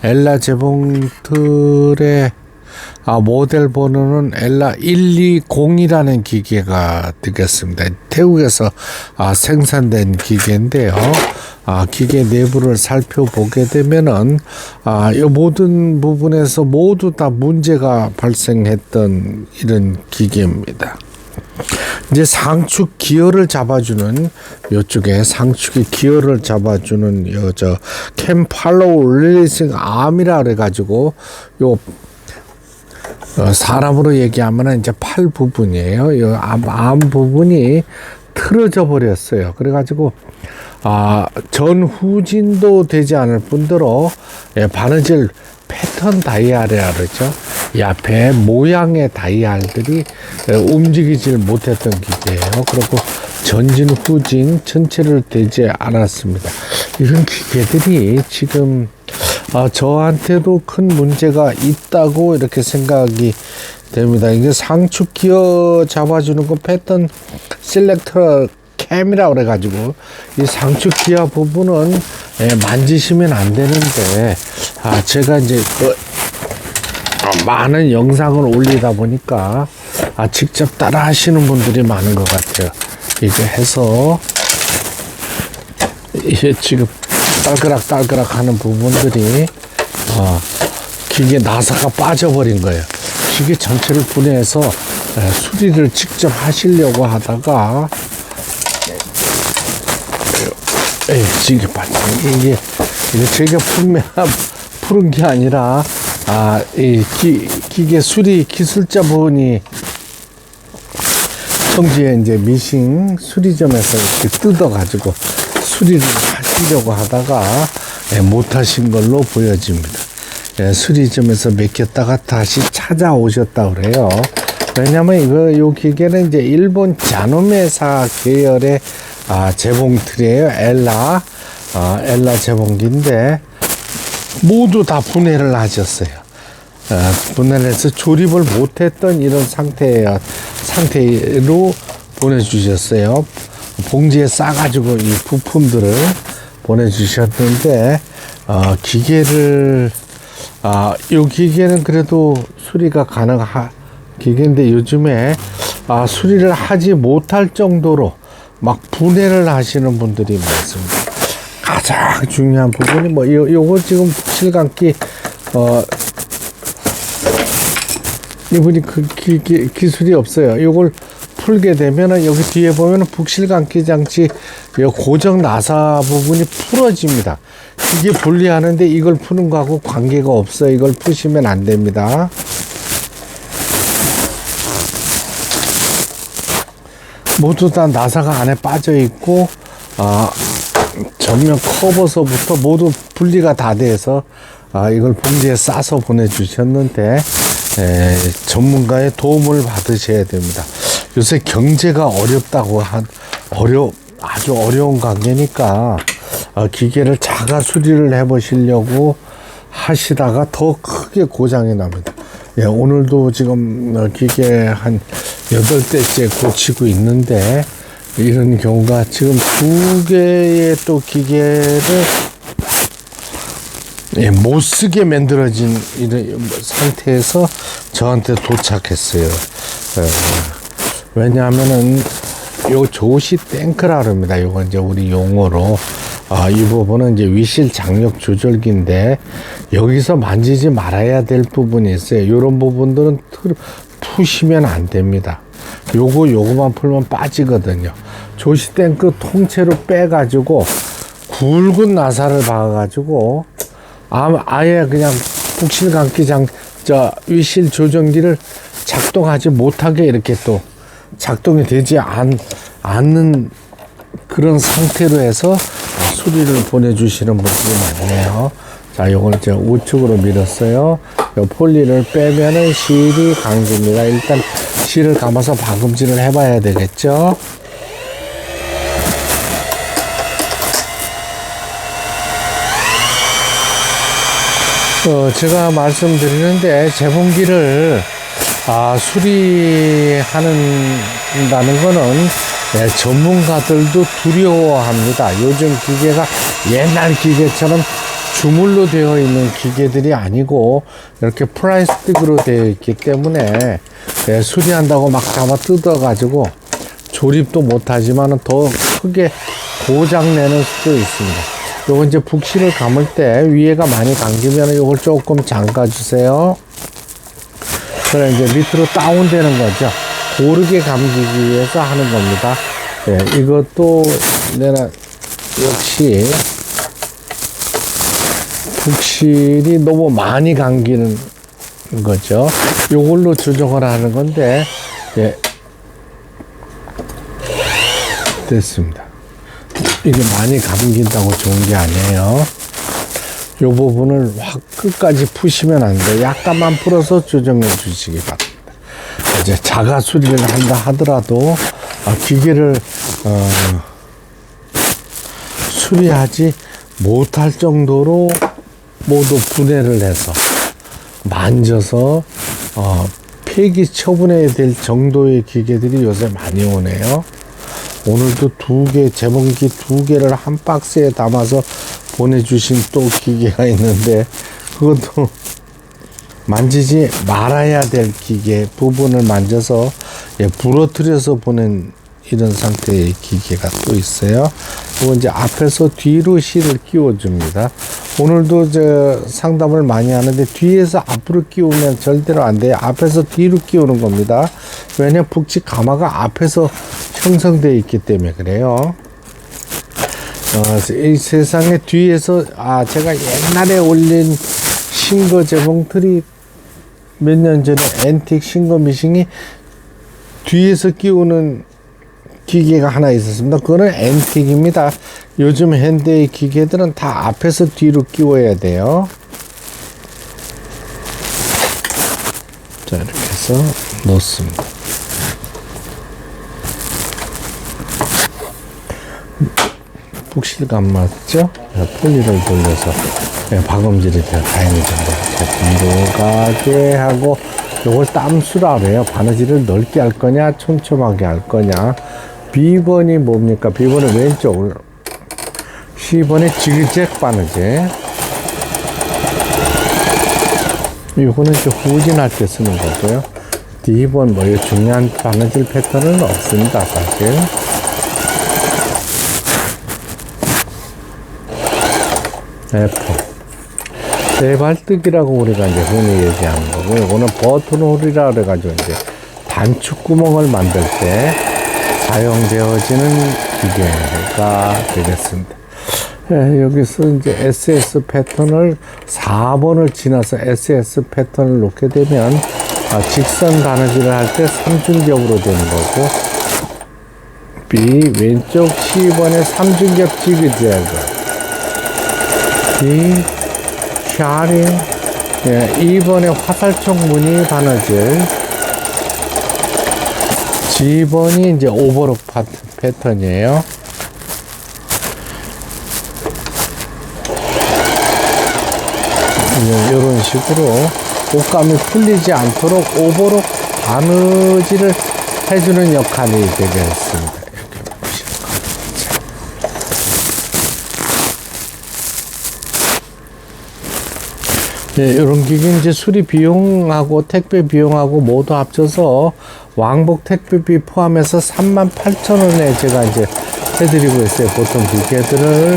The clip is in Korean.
엘라 재봉틀의 모델 번호는 엘라 120이라는 기계가 되겠습니다. 태국에서 생산된 기계인데요. 기계 내부를 살펴보게 되면은 이 모든 부분에서 모두 다 문제가 발생했던 이런 기계입니다. 이제 상축 기어를 잡아주는 이쪽에 상축의 기어를 잡아주는 캠 팔로우 릴리싱 암이라 그래가지고 요 사람으로 얘기하면 이제 팔 부분이에요. 이 암 부분이 틀어져 버렸어요. 그래가지고 전후진도 되지 않을 뿐더러 바느질 패턴 다이알이라 그러죠. 이 앞에 모양의 다이알들이 움직이질 못했던 기계예요. 그리고 전진 후진 전체를 되지 않았습니다. 이런 기계들이 지금 저한테도 큰 문제가 있다고 이렇게 생각이 됩니다. 이게 상축 기어 잡아주는 거 패턴 셀렉터 캠이라 그래가지고 이 상축 기어 부분은 만지시면 안 되는데 제가 이제 많은 영상을 올리다 보니까 직접 따라 하시는 분들이 많은 것 같아요. 이거 해서 이게 지금 딸그락 하는 부분들이 기계 나사가 빠져버린 거예요. 기계 전체를 분해해서 수리를 직접 하시려고 하다가 이게 제가 푸른 게 아니라 이 기계 수리 기술자분이 청주에 이제 미싱 수리점에서 이렇게 뜯어가지고 수리를 하시려고 하다가 못 하신 걸로 보여집니다. 수리점에서 맡겼다가 다시 찾아오셨다 그래요. 왜냐면 요 기계는 이제 일본 자노메사 계열의 재봉틀이에요. 엘라 재봉기인데 모두 다 분해를 하셨어요. 분해를 해서 조립을 못했던 이런 상태로 보내주셨어요. 봉지에 싸가지고 이 부품들을 보내주셨는데 기계를 이 기계는 그래도 수리가 가능한 기계인데 요즘에 수리를 하지 못할 정도로 막 분해를 하시는 분들이 많습니다. 가장 중요한 부분이 요거 지금 북실감기 이분이 기술이 없어요. 요걸 풀게 되면은 여기 뒤에 보면은 북실감기 장치 고정 나사 부분이 풀어집니다. 이게 분리하는데 이걸 푸는 거하고 관계가 없어요. 이걸 푸시면 안 됩니다. 모두 다 나사가 안에 빠져 있고 전면 커버서부터 모두 분리가 다 돼서 이걸 봉지에 싸서 보내주셨는데 전문가의 도움을 받으셔야 됩니다. 요새 경제가 어렵다고 아주 어려운 관계니까 기계를 자가 수리를 해보시려고 하시다가 더 크게 고장이 납니다. 오늘도 지금 기계 한 8대째 고치고 있는데 이런 경우가 지금 2개의 또 기계를 못 쓰게 만들어진 이런 상태에서 저한테 도착했어요. 왜냐하면은 요 조시 탱크라 그럽니다. 요건 이제 우리 용어로 이 부분은 이제 위실 장력 조절기인데 여기서 만지지 말아야 될 부분이 있어요. 요런 부분들은 푸시면 안 됩니다. 요거만 풀면 빠지거든요. 조시 탱크 통째로 빼가지고 굵은 나사를 박아가지고 아예 그냥 북실감기 위실 조정기를 작동하지 못하게 이렇게 또 작동이 되지 않는 그런 상태로 해서 수리를 보내주시는 분들이 많네요. 자, 요걸 이제 우측으로 밀었어요. 요 폴리를 빼면은 실이 강제입니다. 일단 실을 감아서 박음질을 해봐야 되겠죠. 제가 말씀드리는데 재봉기를 수리하는다는 거는 전문가들도 두려워합니다. 요즘 기계가 옛날 기계처럼 주물로 되어 있는 기계들이 아니고 이렇게 플라스틱으로 되어 있기 때문에 수리한다고 막 잡아 뜯어 가지고 조립도 못하지만 더 크게 고장 내는 수도 있습니다. 요거 이제 북실을 감을 때 위에가 많이 감기면 요걸 조금 잠가 주세요. 그래 이제 밑으로 다운되는 거죠. 고르게 감기기 위해서 하는 겁니다. 이것도 내가 역시 북실이 너무 많이 감기는 거죠. 요걸로 조정을 하는 건데, 됐습니다. 이게 많이 감긴다고 좋은 게 아니에요. 요 부분을 확 끝까지 푸시면 안 돼요. 약간만 풀어서 조정해 주시기 바랍니다. 이제 자가 수리를 한다 하더라도 기계를 수리하지 못할 정도로 모두 분해를 해서 만져서 폐기 처분해야 될 정도의 기계들이 요새 많이 오네요. 오늘도 재봉기 2개를 한 박스에 담아서 보내주신 또 기계가 있는데, 그것도 만지지 말아야 될 기계 부분을 만져서 부러뜨려서 보낸 이런 상태의 기계가 또 있어요. 이거 이제 앞에서 뒤로 실을 끼워줍니다. 오늘도 저 상담을 많이 하는데 뒤에서 앞으로 끼우면 절대로 안 돼요. 앞에서 뒤로 끼우는 겁니다. 왜냐면 북지 가마가 앞에서 형성되어 있기 때문에 그래요. 이 세상에 뒤에서 제가 옛날에 올린 싱거 재봉틀이 몇 년 전에 앤틱 싱거 미싱이 뒤에서 끼우는 기계가 하나 있었습니다. 그거는 앤틱입니다. 요즘 현대의 기계들은 다 앞에서 뒤로 끼워야 돼요. 자, 이렇게 해서 놓습니다. 북실감 맞죠? 폴리를 돌려서 박음질이 다행이죠. 뒤로 가게 하고, 요걸 땀수라 그래요. 바느질을 넓게 할 거냐, 촘촘하게 할 거냐. B번이 뭡니까? B번은 왼쪽을, C번의 지그잭 바느질. 이거는 이제 후진할 때 쓰는 거고요. D번 중요한 바느질 패턴은 없습니다, 사실. F. 세발뜨기라고 우리가 이제 흔히 얘기하는 거고, 이거는 버튼홀이라 그래가지고 이제 단축구멍을 만들 때 사용되어지는 기계가 되겠습니다. 여기서 이제 SS 패턴을 4번을 지나서 SS 패턴을 놓게 되면 직선 바느질을 할 때 3중겹으로 되는 거고, B 왼쪽 C번의 3중겹 지그재그, D 샤링, 2번의 화살촉 무늬 바느질, G번이 이제 오버록 패턴이에요. 이런 식으로 옷감이 풀리지 않도록 오버록 바느질을 해주는 역할이 되겠습니다. 이런 기계 이제 수리 비용하고 택배 비용하고 모두 합쳐서 왕복 택배비 포함해서 38,000원에 제가 이제 해드리고 있어요. 보통 기계들을